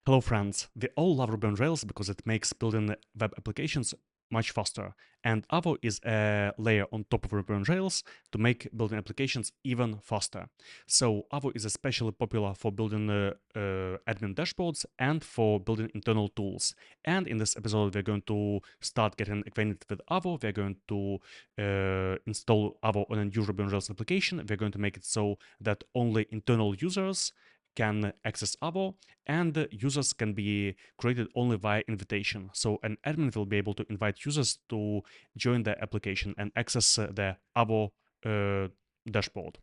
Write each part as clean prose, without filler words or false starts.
Hello friends, we all love Ruby on Rails because it makes building web applications much faster, and Avo is a layer on top of Ruby on Rails to make building applications even faster. So Avo is especially popular for building admin dashboards and for building internal tools. And in this episode, we're going to start getting acquainted with Avo. We're going to install Avo on a new Ruby on Rails application. We're going to make it so that only internal users can access Avo, and users can be created only via invitation. So an admin will be able to invite users to join the application and access the Avo dashboard.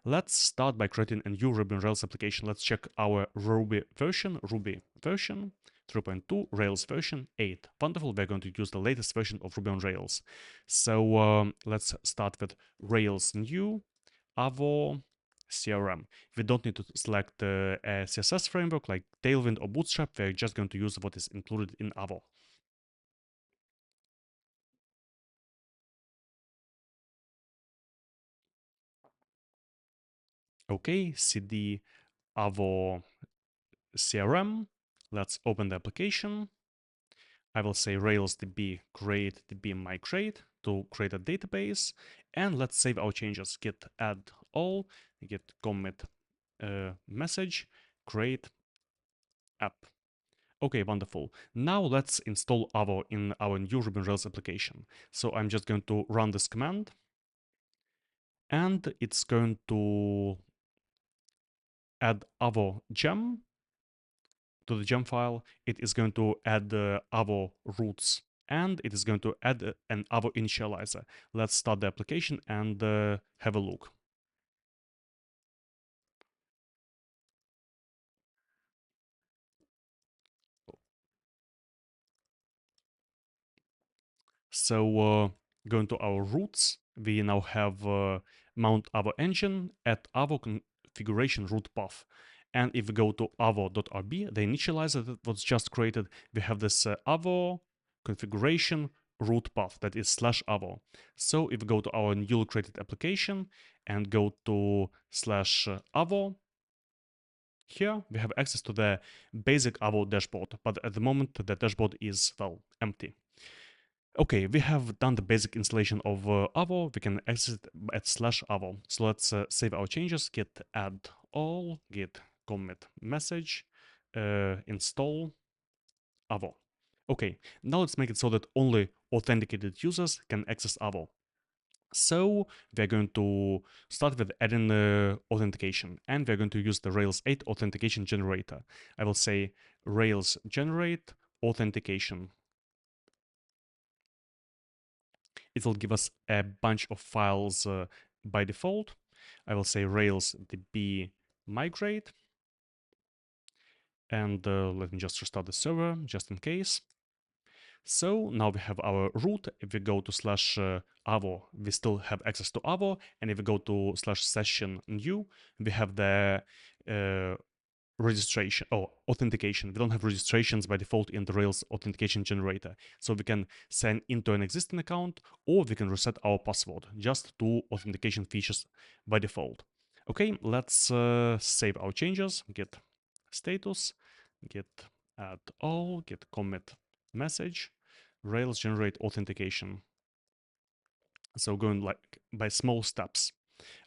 Let's start by creating a new Ruby on Rails application. Let's check our Ruby version 3.2, Rails version 8. Wonderful, we're going to use the latest version of Ruby on Rails. So let's start with Rails new, Avo, CRM. We don't need to select a CSS framework like Tailwind or Bootstrap. We're just going to use what is included in Avo. Okay, cd Avo CRM. Let's open the application. I will say Rails DB create DB migrate to create a database. And let's save our changes. Git add all, git commit message, create app. Okay, wonderful. Now let's install Avo in our new Ruby on Rails application. So I'm just going to run this command, and it's going to add Avo gem to the gem file. It is going to add the Avo roots, and it is going to add an Avo initializer. Let's start the application and have a look. So going to our roots, we now have mount Avo engine at Avo configuration root path. And if we go to avo.rb, the initializer that was just created, we have this Avo configuration root path that is /avo. So if we go to our newly created application and go to /avo, here we have access to the basic Avo dashboard, but at the moment the dashboard is, well, empty. Okay, we have done the basic installation of Avo. We can access it at /avo. So let's save our changes, git add all, git commit message, install Avo. Okay, now let's make it so that only authenticated users can access Avo. So we're going to start with adding authentication, and we're going to use the Rails 8 authentication generator. I will say Rails generate authentication. It will give us a bunch of files by default. I will say Rails db migrate. And let me just restart the server just in case. So now we have our root. If we go to /avo, we still have access to Avo. And if we go to /session new, we have the registration or authentication. We don't have registrations by default in the Rails authentication generator. So we can sign into an existing account, or we can reset our password. Just two authentication features by default. Okay, let's save our changes. Git status, git add all, git commit message, Rails generate authentication. So going like by small steps.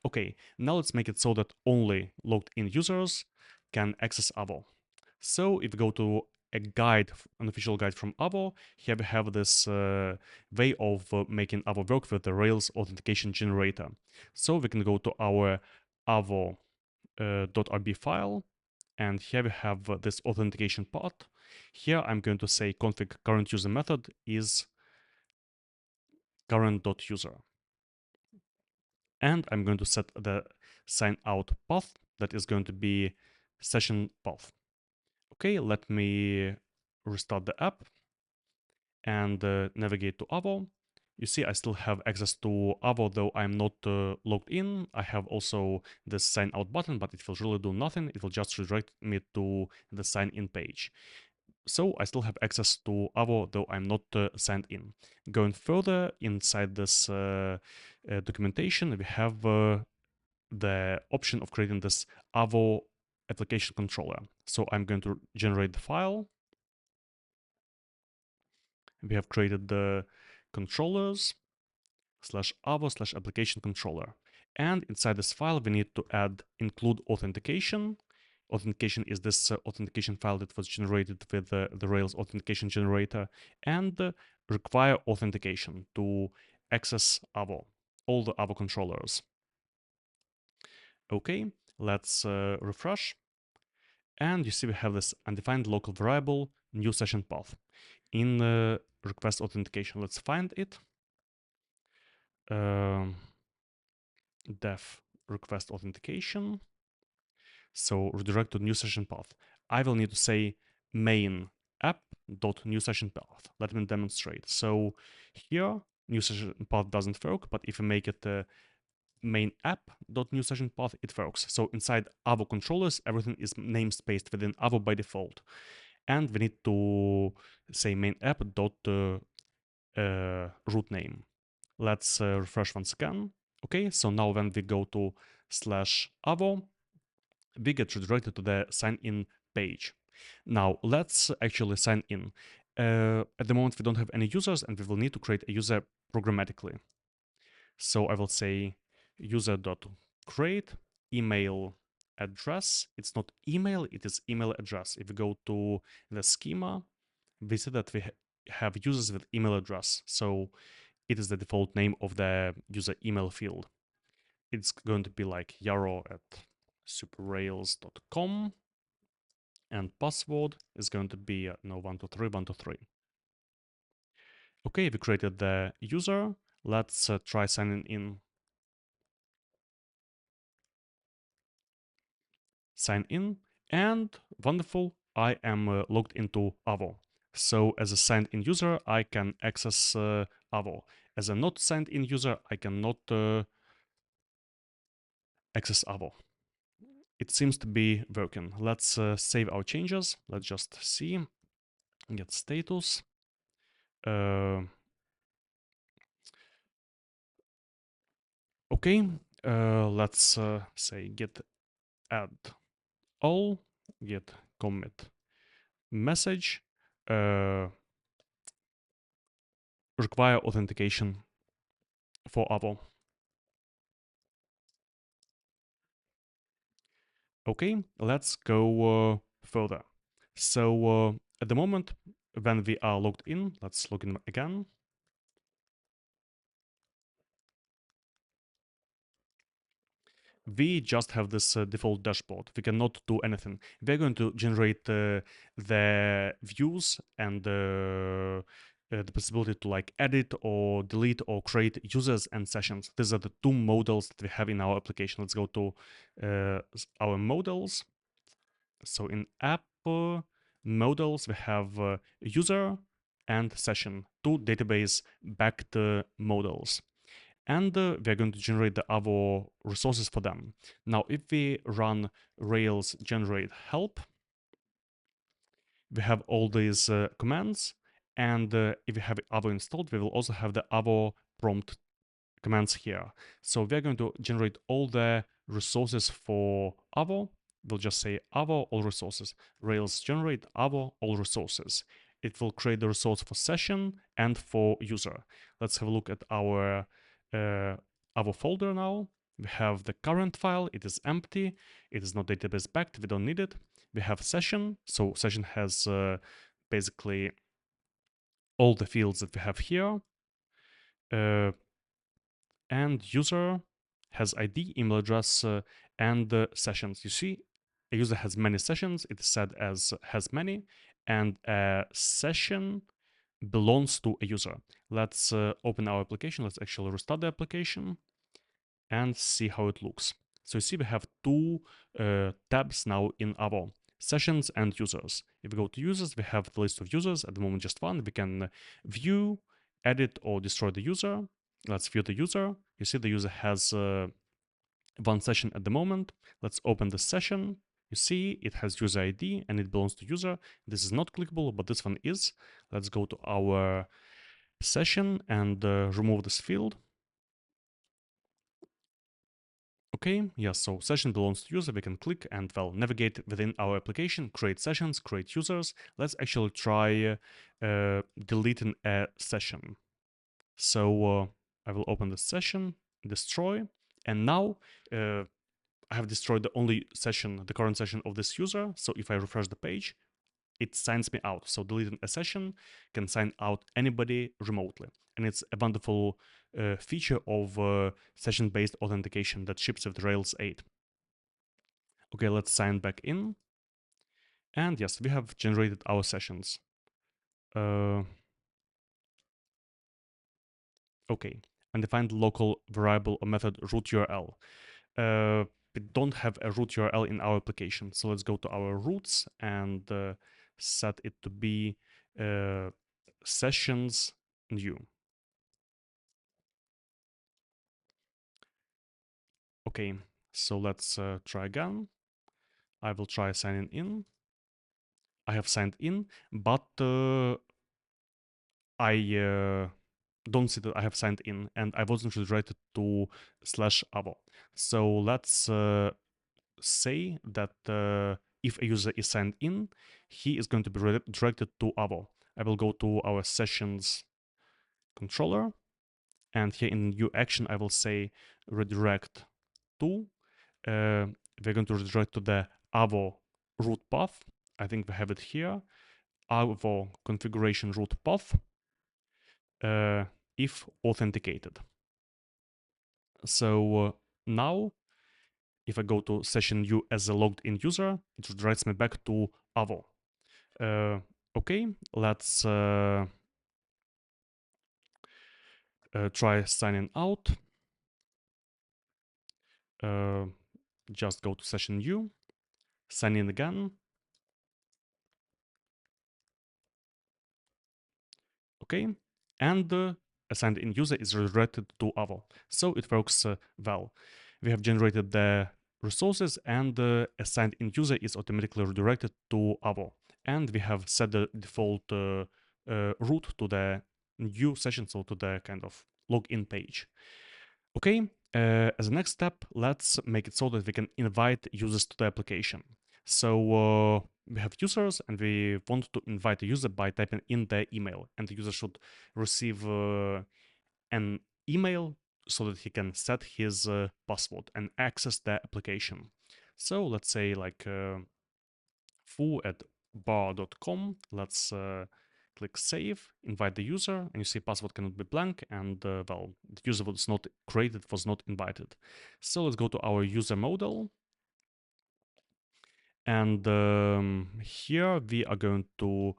Okay, now let's make it so that only logged in users can access Avo. So if we go to a guide, an official guide from Avo, here we have this way of making Avo work with the Rails authentication generator. So we can go to our avo.rb file, and here we have this authentication part. Here I'm going to say config current user method is current.user. And I'm going to set the sign out path that is going to be session path. Okay, let me restart the app and navigate to Avo. You see, I still have access to Avo, though I'm not logged in. I have also the sign out button, but it will really do nothing. It will just redirect me to the sign in page. So I still have access to Avo, though I'm not signed in. Going further inside this documentation, we have the option of creating this Avo application controller. So I'm going to generate the file. We have created the controllers /avo /application controller. And inside this file, we need to add include authentication. Authentication is this authentication file that was generated with the Rails authentication generator, and require authentication to access Avo, all the Avo controllers. Okay, let's refresh. And you see we have this undefined local variable new session path in request authentication. Let's find it. Def request authentication. So redirect to new session path. I will need to say main app dot new session path. Let me demonstrate. So here new session path doesn't work, but if I make it main app dot new session path, it works. So inside Avo controllers, everything is namespaced within Avo by default, and we need to say main app dot root name. Let's refresh once again. Okay, so now when we go to /avo, we get redirected to the sign in page. Now let's actually sign in. At the moment we don't have any users, and we will need to create a user programmatically. So I will say user.create email address. It's not email, it is email address. If we go to the schema, we see that we have users with email address. So it is the default name of the user email field. It's going to be like yaro@superrails.com, and password is going to be 123 123. Okay, we created the user. Let's try signing in. Sign in, and wonderful, I am logged into Avo. So as a signed in user, I can access Avo. As a not signed in user, I cannot access Avo. It seems to be working. Let's save our changes. Let's just see. Get status. Okay, let's say get add all, get commit message, require authentication for Avo. Okay, let's go further. So at the moment, when we are logged in, let's log in again. We just have this default dashboard. We cannot do anything. We're going to generate the views and the possibility to like edit or delete or create users and sessions. These are the two modals that we have in our application. Let's go to our modals. So in app modals, we have user and session, two database backed modals. And we're going to generate the Avo resources for them. Now, if we run Rails generate help, we have all these commands. And if we have Avo installed, we will also have the Avo prompt commands here. So we're going to generate all the resources for Avo. We'll just say Avo all resources. Rails generate Avo all resources. It will create the resource for session and for user. Let's have a look at our Avo folder now. We have the current file. It is empty. It is not database backed. We don't need it. We have session. So session has basically all the fields that we have here. And user has ID, email address, and sessions. You see, a user has many sessions. It is said as has many, and a session belongs to a user. Let's open our application. Let's actually restart the application and see how it looks. So you see we have two tabs now in Avo, sessions and users. If we go to users, we have the list of users. At the moment, just one. We can view, edit, or destroy the user. Let's view the user. You see the user has one session at the moment. Let's open the session. You see it has user ID and it belongs to user. This is not clickable, but this one is. Let's go to our session and remove this field. Okay, yes, so session belongs to user. We can click and, well, navigate within our application, create sessions, create users. Let's actually try deleting a session. So I will open the session, destroy, and now I have destroyed the only session, the current session of this user. So if I refresh the page, it signs me out. So deleting a session can sign out anybody remotely. And it's a wonderful feature of session-based authentication that ships with Rails 8. Okay, let's sign back in. And yes, we have generated our sessions. Okay, undefined local variable or method root URL. We don't have a root URL in our application. So let's go to our roots and set it to be sessions new. Okay, so let's try again. I will try signing in. I have signed in, but I don't see that I have signed in, and I wasn't redirected to /avo. So let's say that if a user is signed in, he is going to be redirected to avo. I will go to our sessions controller, and here in new action, I will say redirect to. We're going to redirect to the avo root path. I think we have it here. Avo configuration root path if authenticated. So now, if I go to session U as a logged in user, it redirects me back to avo. Okay, let's try signing out. Just go to session U, sign in again. Okay, and a signed in user is redirected to avo. So it works well. We have generated the resources, and a signed in user is automatically redirected to avo. And we have set the default route to the new session, so to the kind of login page. Okay, as a next step, let's make it so that we can invite users to the application. So we have users, and we want to invite a user by typing in their email, and the user should receive an email so that he can set his password and access the application. So let's say like foo@bar.com. Let's click save, invite the user, and you see password cannot be blank, and well, the user was not created, was not invited. So let's go to our user model. And here we are going to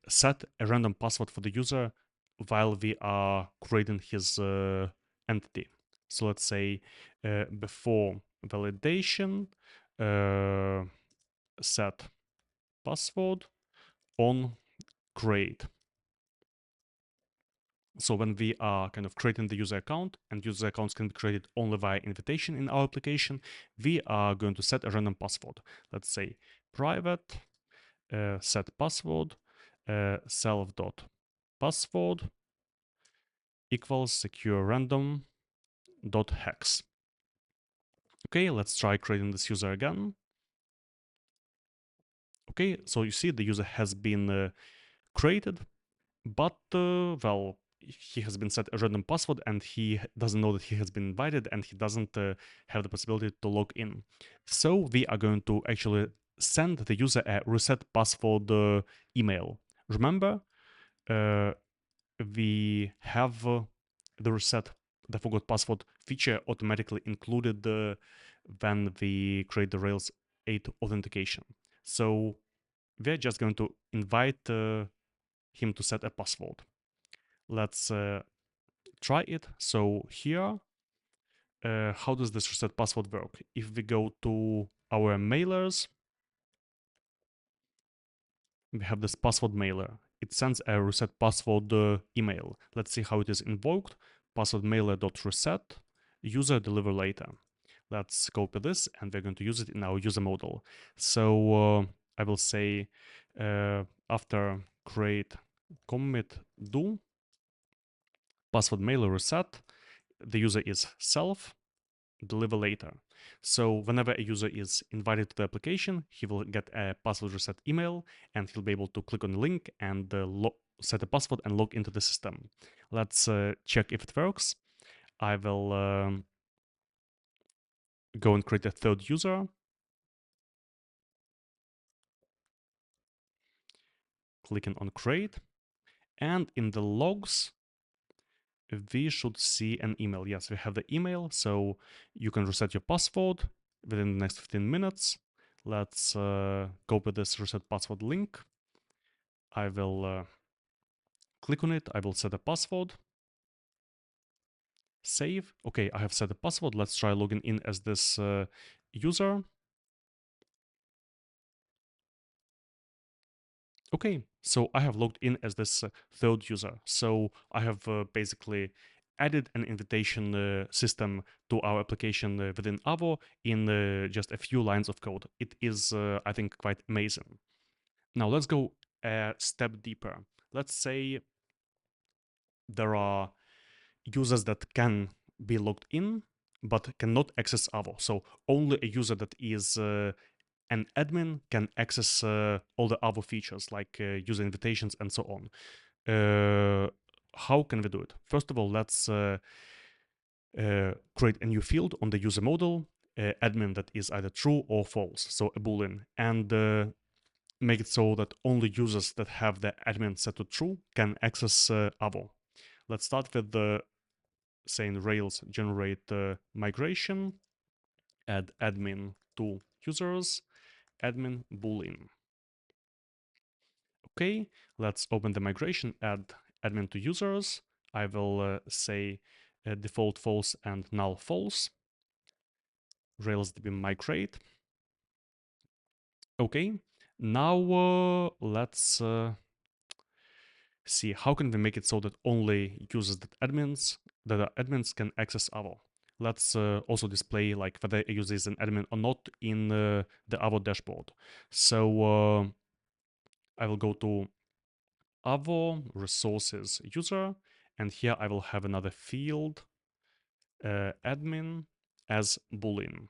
set a random password for the user while we are creating his entity. So let's say before validation, set password on create. So when we are kind of creating the user account, and user accounts can be created only via invitation in our application, we are going to set a random password. Let's say private set password self.password equals secure random dot hex. Okay, let's try creating this user again. Okay, so you see the user has been created, but well, he has been set a random password, and he doesn't know that he has been invited, and he doesn't have the possibility to log in. So we are going to actually send the user a reset password email. Remember, we have the reset the forgot password feature automatically included when we create the Rails 8 authentication. So we're just going to invite him to set a password. Let's try it. So here, how does this reset password work? If we go to our mailers, we have this password mailer. It sends a reset password email. Let's see how it is invoked. Password mailer.reset, user deliver later. Let's copy this, and we're going to use it in our user model. So I will say after create commit do password mailer reset, the user is self, deliver later. So whenever a user is invited to the application, he will get a password reset email, and he'll be able to click on the link and set a password and log into the system. Let's check if it works. I will go and create a third user. Clicking on create, and in the logs, we should see an email. Yes, we have the email, so you can reset your password within the next 15 minutes. Let's copy this reset password link. I will click on it. I will set a password. Save. Okay, I have set a password. Let's try logging in as this user. Okay, so I have logged in as this third user. So I have basically added an invitation system to our application within Avo in just a few lines of code. It is, I think, quite amazing. Now let's go a step deeper. Let's say there are users that can be logged in but cannot access Avo. So only a user that is an admin can access all the Avo features like user invitations and so on. How can we do it? First of all, let's create a new field on the user model, admin that is either true or false, so a boolean, and make it so that only users that have the admin set to true can access Avo. Let's start with the saying Rails generate migration, add admin to users, admin boolean. Okay, let's open the migration, add admin to users. I will say default false and null false. RailsDB migrate. Okay, now let's see how can we make it so that only users that are admins can access Avo. Let's also display like whether a user is an admin or not in the Avo dashboard. So I will go to Avo resources user, and here I will have another field admin as boolean.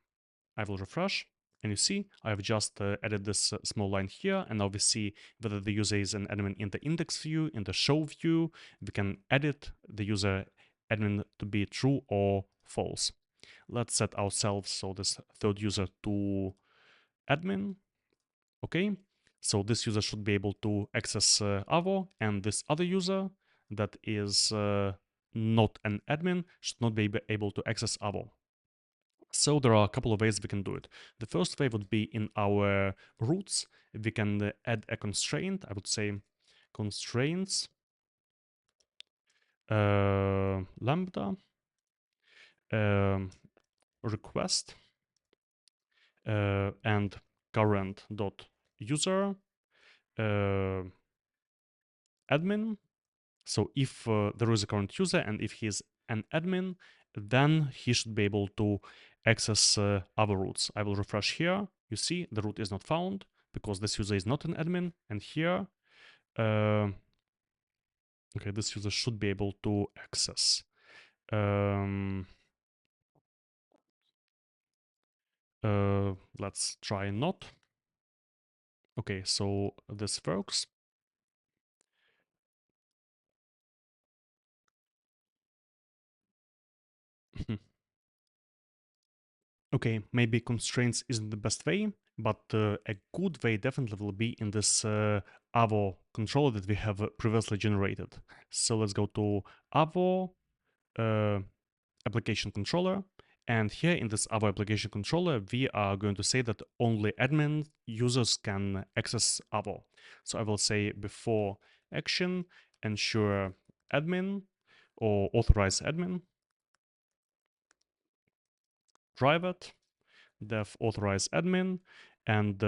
I will refresh, and you see I have just added this small line here, and now we see whether the user is an admin in the index view, in the show view. We can edit the user admin to be true or false. Let's set ourselves, so this third user, to admin. Okay, so this user should be able to access Avo, and this other user that is not an admin should not be able to access Avo. So there are a couple of ways we can do it. The first way would be in our roots. We can add a constraint. I would say constraints lambda request and current dot user admin. So if there is a current user and if he's an admin, then he should be able to access other roots. I will refresh here. You see the root is not found because this user is not an admin. And here, okay, this user should be able to access. Let's try not. Okay, so this works. Okay, maybe constraints isn't the best way, but a good way definitely will be in this Avo controller that we have previously generated. So let's go to Avo uh, application controller. And here in this Avo application controller, we are going to say that only admin users can access Avo. So I will say before action, ensure admin or authorize admin, private, def authorize admin, and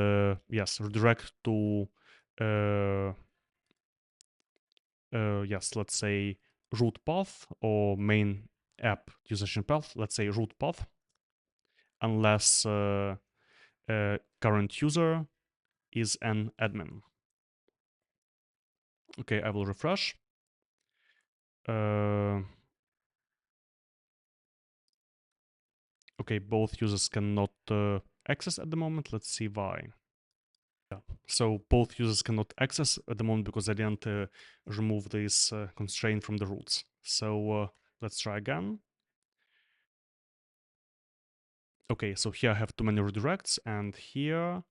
yes, redirect to yes, let's say root path or main app user path. Let's say root path, unless current user is an admin. Okay, I will refresh. Okay, both users cannot access at the moment. Let's see why. Yeah. So both users cannot access at the moment because I didn't remove this constraint from the roots. So let's try again. Okay, so here I have too many redirects, and here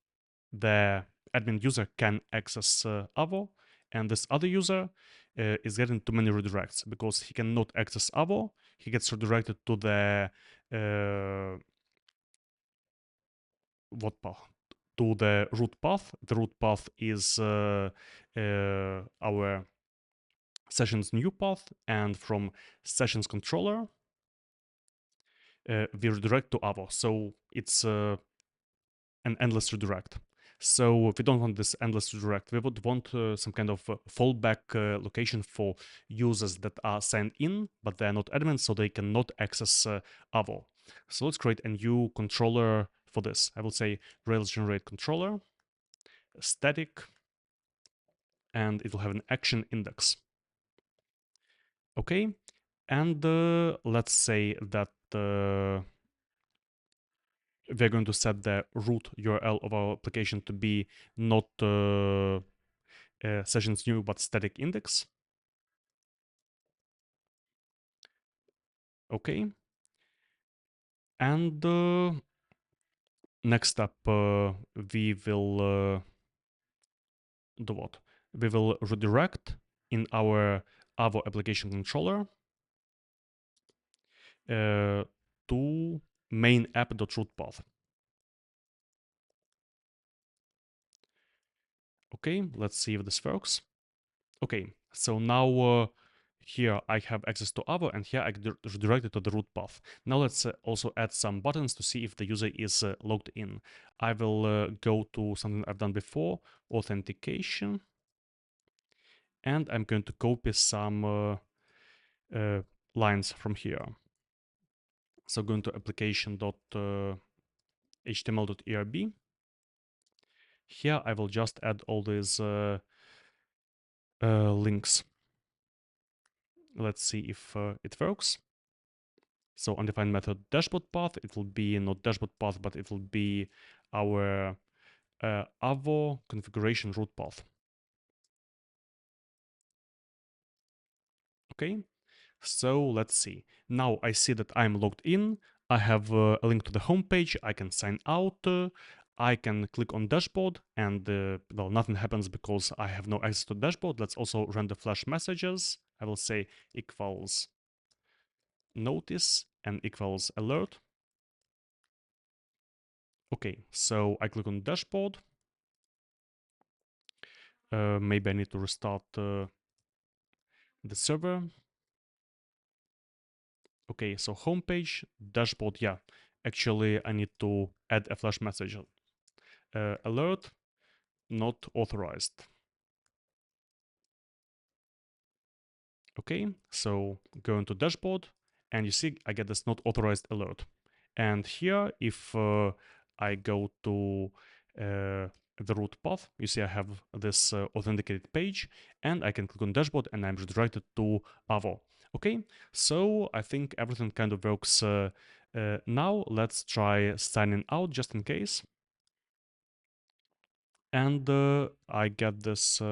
the admin user can access Avo, and this other user is getting too many redirects because he cannot access Avo. He gets redirected to the what path? To the root path. The root path is our sessions new path, and from sessions controller we redirect to Avo. So it's an endless redirect. So we don't want this endless redirect. We would want some kind of fallback location for users that are signed in, but they are not admins, so they cannot access Avo. So let's create a new controller for this. I will say Rails generate controller, static, and it will have an action index. Okay, and let's say that we're going to set the root URL of our application to be not sessions new but static index. Okay, and next up we will do what? We will redirect in our Avo application controller to main app.root path. Okay, let's see if this works. Okay, so now here I have access to Avo, and here I get redirected to the root path. Now let's also add some buttons to see if the user is logged in. I will go to something I've done before, authentication, and I'm going to copy some lines from here. So going to application.html.erb. Here I will just add all these links. Let's see if it works. So undefined method dashboard path, it will be not dashboard path, but it will be our Avo configuration root path. Okay, so let's see. Now I see that I'm logged in. I have a link to the home page. I can sign out. I can click on dashboard, and well, nothing happens because I have no access to dashboard. Let's also run the flash messages. I will say equals notice and equals alert. Okay, so I click on dashboard. Maybe I need to restart the server. Okay, so homepage, dashboard, yeah. Actually, I need to add a flash message. Alert, not authorized. Okay, so go into dashboard, and you see I get this not authorized alert. And here, if I go to the root path, you see I have this authenticated page, and I can click on dashboard, and I'm redirected to Avo. Okay, so I think everything kind of works now. Let's try signing out just in case. And I get this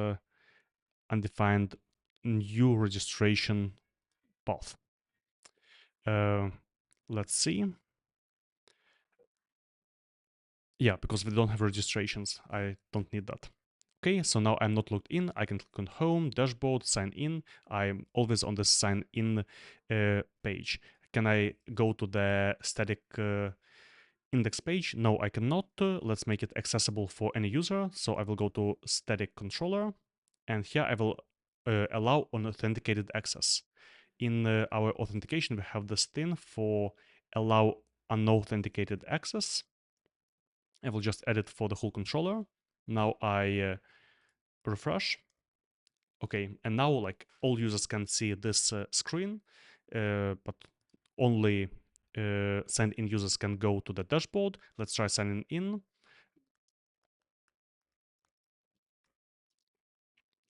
undefined new registration path. Let's see. Yeah, because we don't have registrations, I don't need that. Okay, so now I'm not logged in. I can click on home, dashboard, sign in. I'm always on the sign in page. Can I go to the static index page? No, I cannot. Let's make it accessible for any user. So I will go to static controller, and here I will allow unauthenticated access. In our authentication, we have this thing for allow unauthenticated access. I will just add it for the whole controller. Now I refresh. Okay, and now like all users can see this screen, but only signed in users can go to the dashboard. Let's try signing in.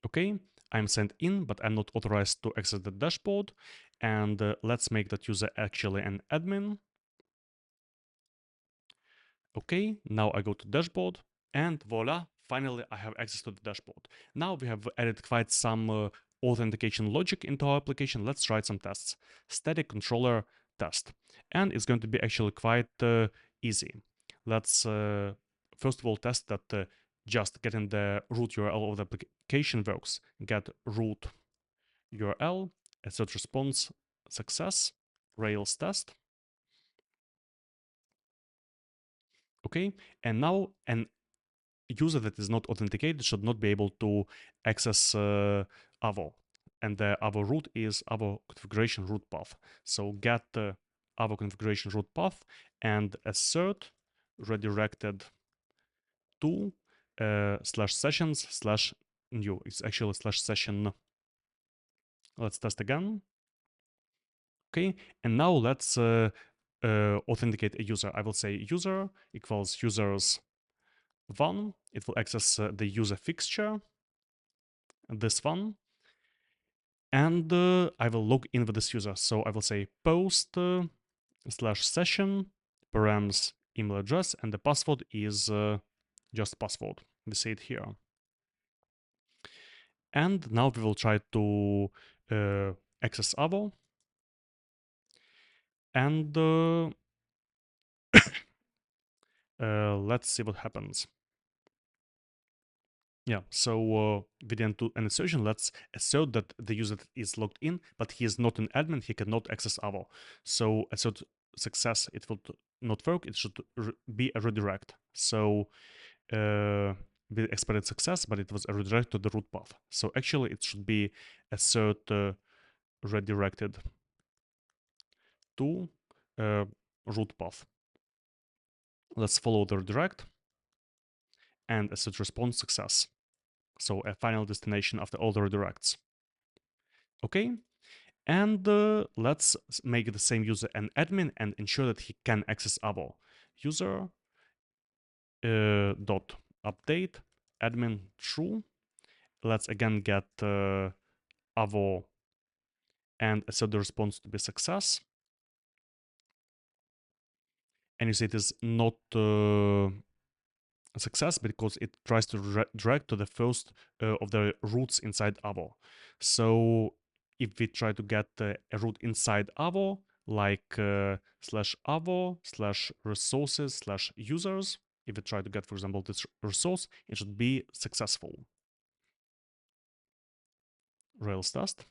Okay, I'm signed in, but I'm not authorized to access the dashboard. And let's make that user actually an admin. Okay, now I go to dashboard, and voila, finally I have access to the dashboard. Now we have added quite some authentication logic into our application. Let's write some tests. Static controller test. And it's going to be actually quite easy. Let's first of all test that just getting the root URL of the application works. Get root URL, assert response success, Rails test. Okay, and now an user that is not authenticated should not be able to access Avo. And the Avo root is Avo configuration root path. So get the Avo configuration root path and assert redirected to slash sessions slash new. It's actually slash session. Let's test again. Okay, and now let's authenticate a user. I will say user equals users one. It will access the user fixture, this one, and I will log in with this user. So I will say post slash session params email address, and the password is just password. We see it here. And now we will try to access Avo, and let's see what happens. Yeah, so we didn't do an assertion. Let's assert that the user is logged in, but he is not an admin. He cannot access Avo. So assert success, it will not work. It should be a redirect. So we expected success, but it was a redirect to the root path. So actually, it should be assert redirected to root path. Let's follow the redirect and assert response success. So a final destination after all the redirects. Okay, and let's make the same user an admin and ensure that he can access Avo. User dot update admin true. Let's again get Avo and assert the response to be success. And you see it is not a success because it tries to drag to the first of the roots inside Avo. So if we try to get a root inside Avo, like slash Avo slash resources slash users, if we try to get, for example, this resource, it should be successful. Rails test.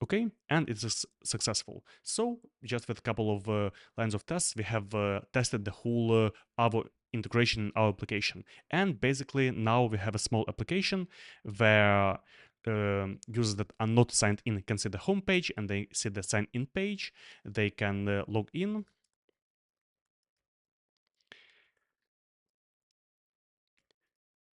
Okay, and it's successful. So just with a couple of lines of tests, we have tested the whole Avo integration in our application. And basically now we have a small application where users that are not signed in can see the home page and they see the sign in page. They can log in.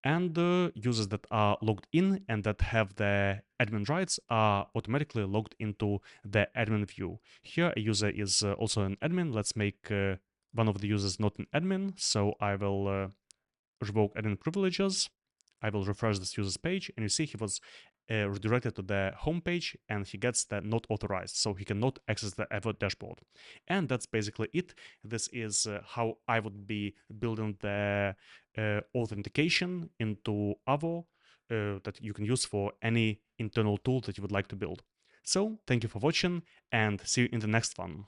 And the users that are logged in and that have the admin rights are automatically logged into the admin view. Here, a user is also an admin. Let's make one of the users not an admin. So I will revoke admin privileges. I will refresh this user's page, and you see he was redirected to the home page and he gets the not authorized, so he cannot access the Avo dashboard. And that's basically it. This is how I would be building the authentication into Avo that you can use for any internal tool that you would like to build. So thank you for watching and see you in the next one.